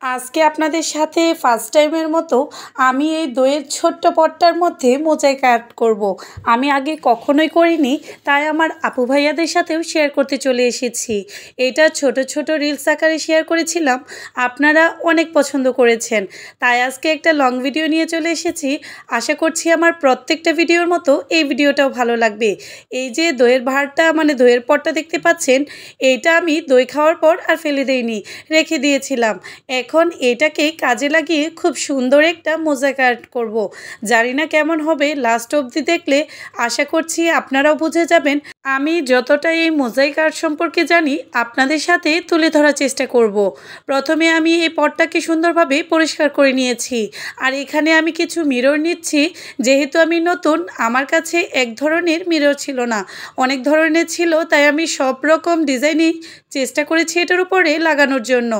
আজকে আপনাদের সাথে ফার্স্ট টাইমের মতো আমি এই দইয়ের ছোট্ট পটটার মধ্যে মোজাইক আর্ট করব। আমি আগে কখনোই করিনি, তাই আমার আপু ভাইয়াদের সাথেও শেয়ার করতে চলে এসেছি। এটা ছোট ছোট রিলস আকারে শেয়ার করেছিলাম, আপনারা অনেক পছন্দ করেছেন, তাই আজকে একটা লং ভিডিও নিয়ে চলে এসেছি। আশা করছি আমার প্রত্যেকটা ভিডিওর মতো এই ভিডিওটাও ভালো লাগবে। এই যে দইয়ের ভাঁড়টা মানে দইয়ের পটটা দেখতে পাচ্ছেন, এইটা আমি দই খাওয়ার পর আর ফেলে দেইনি, রেখে দিয়েছিলাম। এখন এটাকে কাজে লাগিয়ে খুব সুন্দর একটা মোজাইক আর্ট করব। জানি না কেমন হবে, লাস্ট অবধি দেখলে আশা করছি আপনারাও বুঝে যাবেন। আমি যতটা এই মোজাইক আর্ট সম্পর্কে জানি আপনাদের সাথে তুলে ধরার চেষ্টা করব। প্রথমে আমি এই পটটাকে সুন্দরভাবে পরিষ্কার করে নিয়েছি, আর এখানে আমি কিছু মিরর নিচ্ছি। যেহেতু আমি নতুন, আমার কাছে এক ধরনের মিরর ছিল না, অনেক ধরনের ছিল, তাই আমি সব রকম ডিজাইনই চেষ্টা করেছি এটার উপরে লাগানোর জন্য।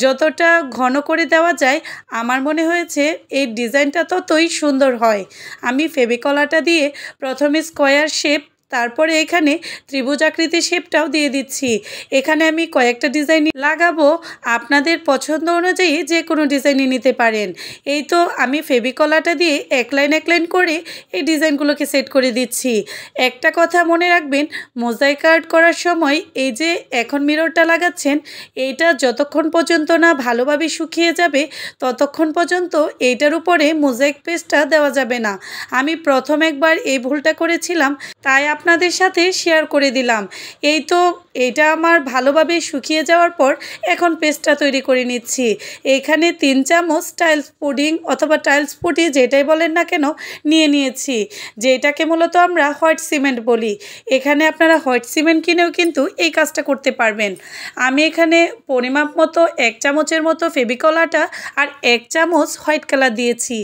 যতটা ঘন করে দেওয়া যায়, আমার মনে হয়েছে এই ডিজাইনটা ততই সুন্দর হয়। আমি ফেভিকলাটা দিয়ে প্রথমে স্কোয়ার শেপ, তারপরে এখানে ত্রিভুজ আকৃতির শেপটাও দিয়ে দিচ্ছি। এখানে আমি কয়েকটা ডিজাইন লাগাবো, আপনাদের পছন্দ অনুযায়ী যে কোনো ডিজাইনই নিতে পারেন। এই তো আমি ফেভিকলাটা দিয়ে এক লাইন করে এই ডিজাইনগুলোকে সেট করে দিচ্ছি। একটা কথা মনে রাখবেন, মোজাইক আর্ট করার সময় এই যে এখন মিররটা লাগাচ্ছেন, এইটা যতক্ষণ পর্যন্ত না ভালোভাবে শুকিয়ে যাবে ততক্ষণ পর্যন্ত এইটার উপরে মোজাইক পেস্টটা দেওয়া যাবে না। আমি প্রথম একবার এই ভুলটা করেছিলাম, তাই আপনাদের সাথে শেয়ার করে দিলাম। এই তো এটা আমার ভালোভাবে শুকিয়ে যাওয়ার পর এখন পেস্টটা তৈরি করে নিচ্ছি। এখানে 3 চামচ টাইলস পুডিং অথবা টাইলস পুটি যেটাই বলেন না কেন নিয়ে নিয়েছি, যেটাকে মূলত আমরা হোয়াইট সিমেন্ট বলি। এখানে আপনারা হোয়াইট সিমেন্ট কিনেও কিন্তু এই কাজটা করতে পারবেন। আমি এখানে পরিমাপ মতো 1 চামচের মতো ফেভিকলাটা আর 1 চামচ হোয়াইট কালার দিয়েছি।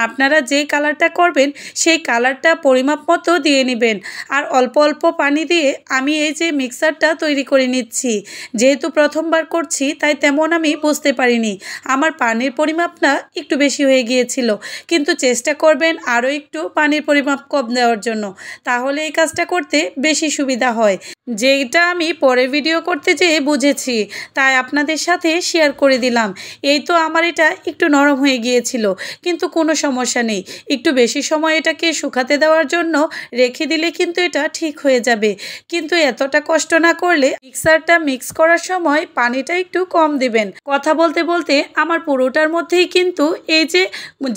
আপনারা যেই কালারটা করবেন সেই কালারটা পরিমাপ মতো দিয়ে নেবেন, আর অল্প অল্প পানি দিয়ে আমি এই যে মিক্সারটা তৈরি করে নিচ্ছি। যেহেতু প্রথমবার করছি তাই তেমন আমি বুঝতে পারিনি, আমার পানির পরিমাপটা একটু বেশি হয়ে গিয়েছিল, কিন্তু চেষ্টা করবেন আরও একটু পানির পরিমাপ কম দেওয়ার জন্য, তাহলে এই কাজটা করতে বেশি সুবিধা হয়। যেটা আমি পরের ভিডিও করতে যেয়ে বুঝেছি, তাই আপনাদের সাথে শেয়ার করে দিলাম। এই তো আমার এটা একটু নরম হয়ে গিয়েছিল, কিন্তু কোনো সমস্যা নেই, একটু বেশি সময় এটাকে শুকাতে দেওয়ার জন্য রেখে দিলে কিন্তু এটা ঠিক হয়ে যাবে। কিন্তু এতটা কষ্ট না করলে মিক্সারটা মিক্স করার সময় পানিটা একটু কম দিবেন। কথা বলতে বলতে আমার পুরোটার মধ্যেই কিন্তু এই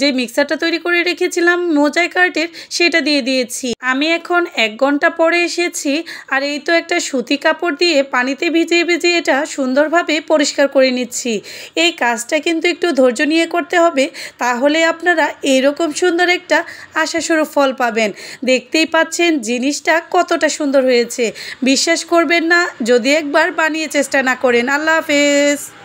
যে মিক্সারটা তৈরি করে রেখেছিলাম মোজাইক আর্টের, সেটা দিয়ে দিয়েছি। আমি এখন 1 ঘন্টা পরে এসেছি, আর এই তো একটা সুতি কাপড় দিয়ে পানিতে ভিজিয়ে ভিজিয়ে এটা সুন্দরভাবে পরিষ্কার করে নিচ্ছি। এই কাজটা কিন্তু একটু ধৈর্য নিয়ে করতে হবে, তাহলে আপনারা এরকম সুন্দর একটা আশাস্বরূপ ফল পাবেন। দেখতেই পাচ্ছেন জিনিসটা কতটা সুন্দর হয়েছে, বিশ্বাস করবেন না যদি একবার বানিয়ে চেষ্টা না করেন। আল্লাহ হাফেজ।